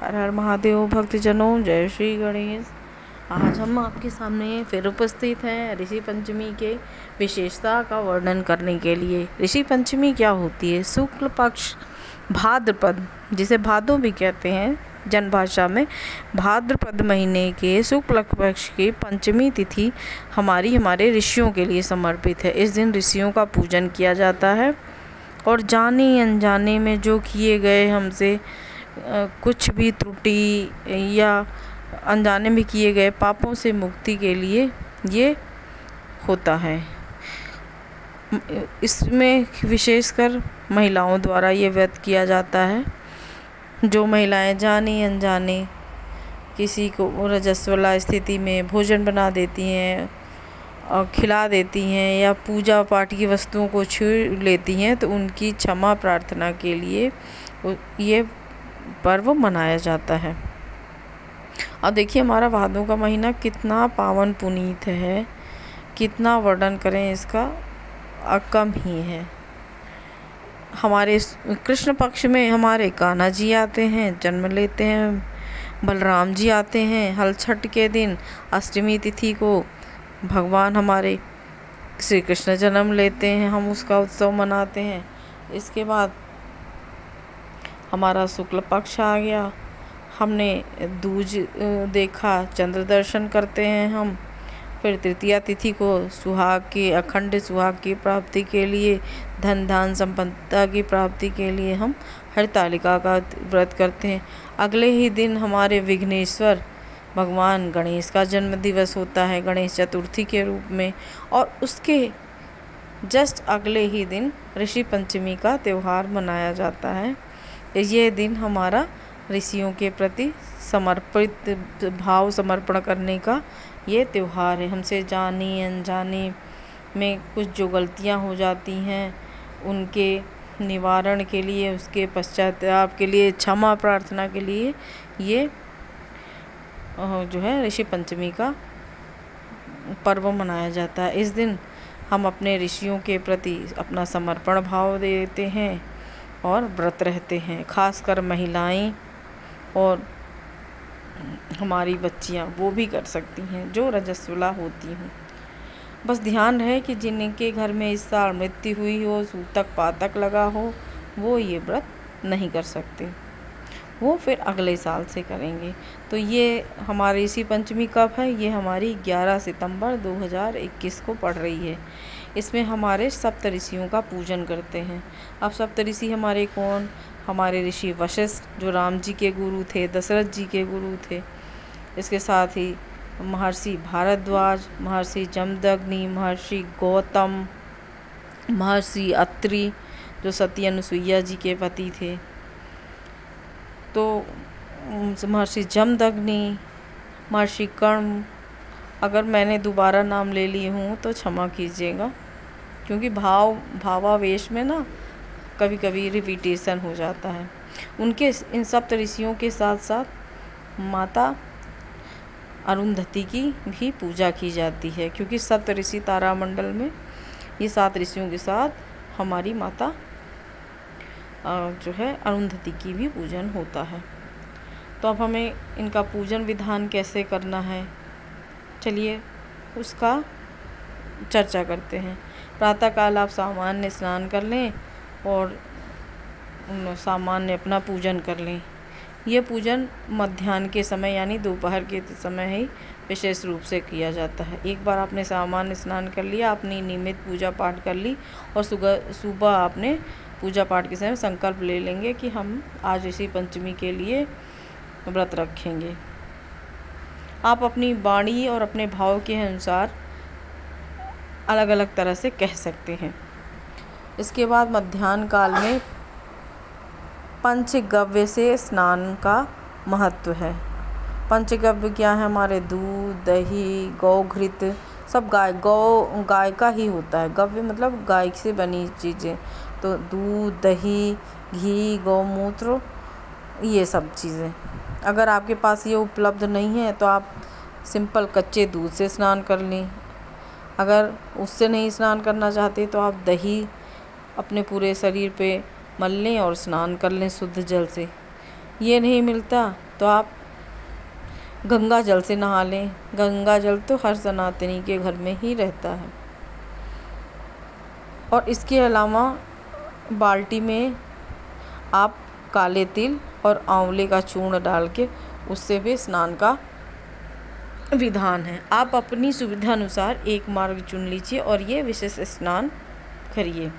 हर हर महादेव भक्तजनों, जय श्री गणेश। आज हम आपके सामने फिर उपस्थित हैं ऋषि पंचमी के विशेषता का वर्णन करने के लिए। ऋषि पंचमी क्या होती है? शुक्ल पक्ष भाद्रपद, जिसे भादो भी कहते हैं जनभाषा में, भाद्रपद महीने के शुक्ल पक्ष की पंचमी तिथि हमारे ऋषियों के लिए समर्पित है। इस दिन ऋषियों का पूजन किया जाता है और जाने अनजाने में जो किए गए हमसे कुछ भी त्रुटि या अनजाने में किए गए पापों से मुक्ति के लिए ये होता है। इसमें विशेषकर महिलाओं द्वारा ये व्रत किया जाता है। जो महिलाएं जाने अनजाने किसी को रजस्वला स्थिति में भोजन बना देती हैं और खिला देती हैं या पूजा पाठ की वस्तुओं को छू लेती हैं, तो उनकी क्षमा प्रार्थना के लिए ये पर्व मनाया जाता है। अब देखिए, हमारा भादों का महीना कितना पावन पुनीत है, कितना वर्णन करें इसका, कम ही है। हमारे कृष्ण पक्ष में हमारे कान्हा जी आते हैं, जन्म लेते हैं। बलराम जी आते हैं हल छठ के दिन, अष्टमी तिथि को भगवान हमारे श्री कृष्ण जन्म लेते हैं, हम उसका उत्सव मनाते हैं। इसके बाद हमारा शुक्ल पक्ष आ गया, हमने दूज देखा, चंद्र दर्शन करते हैं हम। फिर तृतीया तिथि को सुहाग की, अखंड सुहाग की प्राप्ति के लिए, धन धान संपन्नता की प्राप्ति के लिए हम हरतालिका का व्रत करते हैं। अगले ही दिन हमारे विघ्नेश्वर भगवान गणेश का जन्म दिवस होता है, गणेश चतुर्थी के रूप में। और उसके जस्ट अगले ही दिन ऋषि पंचमी का त्यौहार मनाया जाता है। ये दिन हमारा ऋषियों के प्रति समर्पित भाव समर्पण करने का ये त्यौहार है। हमसे जाने अनजाने में कुछ जो गलतियां हो जाती हैं, उनके निवारण के लिए, उसके पश्चाताप के लिए, क्षमा प्रार्थना के लिए ये जो है ऋषि पंचमी का पर्व मनाया जाता है। इस दिन हम अपने ऋषियों के प्रति अपना समर्पण भाव देते हैं और व्रत रहते हैं। खासकर महिलाएं और हमारी बच्चियां वो भी कर सकती हैं जो रजस्वला होती हैं। बस ध्यान रहे कि जिनके घर में इस साल मृत्यु हुई हो, सूतक पातक लगा हो, वो ये व्रत नहीं कर सकते, वो फिर अगले साल से करेंगे। तो ये हमारी ऋषि पंचमी कब है? ये हमारी 11 सितंबर 2021 को पड़ रही है। इसमें हमारे सप्त ऋषियों का पूजन करते हैं। अब सप्त ऋषि हमारे कौन? हमारे ऋषि वशिष्ठ, जो राम जी के गुरु थे, दशरथ जी के गुरु थे। इसके साथ ही महर्षि भारद्वाज, महर्षि जमदग्नि, महर्षि गौतम, महर्षि अत्रि, जो सती अनुसुईया जी के पति थे। तो महर्षि जमदग्नि, महर्षि कर्ण, अगर मैंने दोबारा नाम ले ली हूँ तो क्षमा कीजिएगा, क्योंकि भावावेश में ना कभी कभी रिपीटेशन हो जाता है। उनके इन सप्त ऋषियों के साथ साथ माता अरुंधति की भी पूजा की जाती है, क्योंकि सप्त ऋषि तारामंडल में ये 7 ऋषियों के साथ हमारी माता जो है अरुंधति की भी पूजन होता है। तो अब हमें इनका पूजन विधान कैसे करना है, चलिए उसका चर्चा करते हैं। प्रातःकाल आप सामान्य स्नान कर लें और सामान्य अपना पूजन कर लें। ये पूजन मध्याह्न के समय यानी दोपहर के समय ही विशेष रूप से किया जाता है। एक बार आपने सामान्य स्नान कर लिया, अपनी नियमित पूजा पाठ कर ली और सुबह आपने पूजा पाठ के समय संकल्प ले लेंगे कि हम आज ऋषि पंचमी के लिए व्रत रखेंगे। आप अपनी वाणी और अपने भाव के अनुसार अलग अलग तरह से कह सकते हैं। इसके बाद मध्याह्न काल में पंचगव्य से स्नान का महत्व है। पंचगव्य क्या है? हमारे दूध, दही, गौघृत, सब गाय का ही होता है। गव्य मतलब गाय से बनी चीज़ें, तो दूध, दही, घी, गौमूत्र, ये सब चीज़ें। अगर आपके पास ये उपलब्ध नहीं है तो आप सिंपल कच्चे दूध से स्नान कर लें। अगर उससे नहीं स्नान करना चाहते तो आप दही अपने पूरे शरीर पे मल लें और स्नान कर लें शुद्ध जल से। ये नहीं मिलता तो आप गंगा जल से नहा लें। गंगा जल तो हर सनातनी के घर में ही रहता है। और इसके अलावा बाल्टी में आप काले तिल और आंवले का चूर्ण डाल के उससे भी स्नान का विधान है। आप अपनी सुविधा अनुसार एक मार्ग चुन लीजिए और ये विशेष स्नान करिए।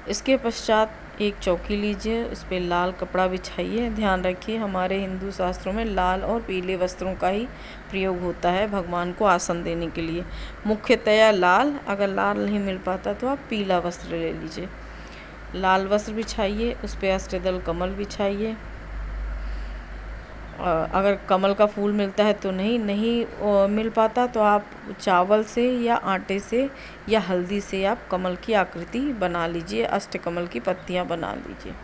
इसके पश्चात एक चौकी लीजिए, उस पर लाल कपड़ा बिछाइए। ध्यान रखिए, हमारे हिंदू शास्त्रों में लाल और पीले वस्त्रों का ही प्रयोग होता है भगवान को आसन देने के लिए। मुख्यतया लाल, अगर लाल नहीं मिल पाता तो आप पीला वस्त्र ले लीजिए। लाल वस्त्र बिछाइए, उस पर अष्टदल कमल बिछाइए। अगर कमल का फूल मिलता है तो नहीं मिल पाता तो आप चावल से या आटे से या हल्दी से आप कमल की आकृति बना लीजिए, अष्टकमल की पत्तियां बना लीजिए।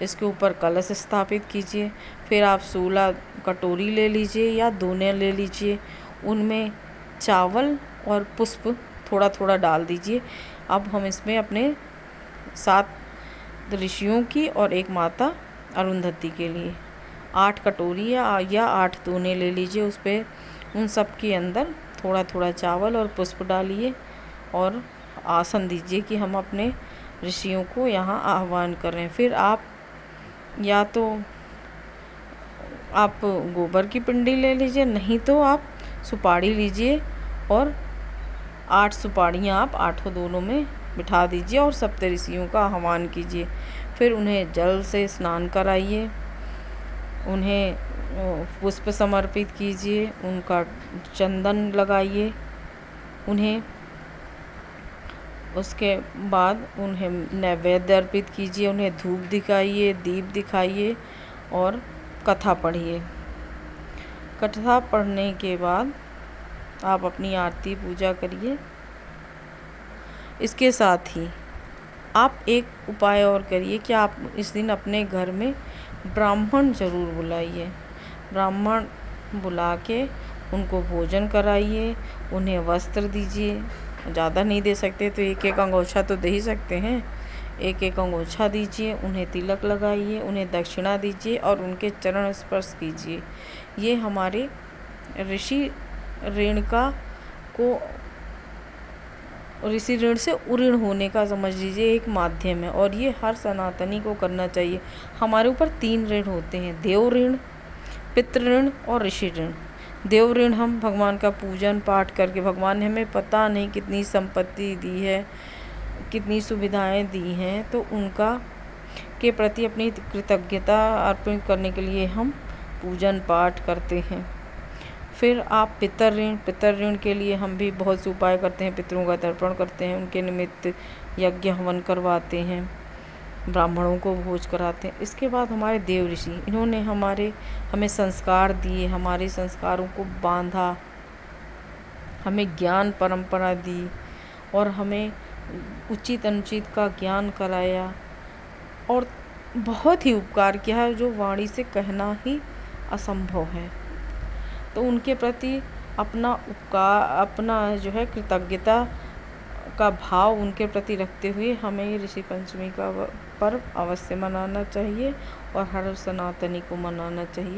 इसके ऊपर कलश स्थापित कीजिए। फिर आप 16 कटोरी ले लीजिए या दोने ले लीजिए, उनमें चावल और पुष्प थोड़ा थोड़ा डाल दीजिए। अब हम इसमें अपने 7 ऋषियों की और एक माता अरुंधति के लिए 8 कटोरी या 8 दोने ले लीजिए। उस पर उन सब के अंदर थोड़ा थोड़ा चावल और पुष्प डालिए और आसन दीजिए कि हम अपने ऋषियों को यहाँ आह्वान करें। फिर आप या तो आप गोबर की पिंडी ले लीजिए, नहीं तो आप सुपारी लीजिए और 8 सुपारियाँ आप 8 दोनों में बिठा दीजिए और सप्तऋषियों का आह्वान कीजिए। फिर उन्हें जल से स्नान कराइए, उन्हें पुष्प समर्पित कीजिए, उनका चंदन लगाइए उन्हें। उसके बाद उन्हें नैवेद्य अर्पित कीजिए, उन्हें धूप दिखाइए, दीप दिखाइए और कथा पढ़िए। कथा पढ़ने के बाद आप अपनी आरती पूजा करिए। इसके साथ ही आप एक उपाय और करिए कि आप इस दिन अपने घर में ब्राह्मण ज़रूर बुलाइए। ब्राह्मण बुला के उनको भोजन कराइए, उन्हें वस्त्र दीजिए। ज़्यादा नहीं दे सकते तो एक एक अंगोछा तो दे ही सकते हैं, एक एक अंगोछा दीजिए, उन्हें तिलक लगाइए, उन्हें दक्षिणा दीजिए और उनके चरण स्पर्श कीजिए। ये हमारे ऋषि ऋण से उऋण होने का समझ लीजिए एक माध्यम है और ये हर सनातनी को करना चाहिए। हमारे ऊपर 3 ऋण होते हैं, देव ऋण, पितृ ऋण और ऋषि ऋण। देव ऋण हम भगवान का पूजन पाठ करके, भगवान ने हमें पता नहीं कितनी संपत्ति दी है, कितनी सुविधाएं दी हैं, तो उनका के प्रति अपनी कृतज्ञता अर्पित करने के लिए हम पूजन पाठ करते हैं। फिर आप पितर ऋण के लिए हम भी बहुत से उपाय करते हैं, पितरों का तर्पण करते हैं, उनके निमित्त यज्ञ हवन करवाते हैं, ब्राह्मणों को भोज कराते हैं। इसके बाद हमारे देव ऋषि, इन्होंने हमें संस्कार दिए, हमारे संस्कारों को बांधा, हमें ज्ञान परंपरा दी और हमें उचित अनुचित का ज्ञान कराया और बहुत ही उपकार किया है जो वाणी से कहना ही असंभव है। तो उनके प्रति अपना जो है कृतज्ञता का भाव उनके प्रति रखते हुए हमें ऋषि पंचमी का पर्व अवश्य मनाना चाहिए और हर सनातनी को मनाना चाहिए।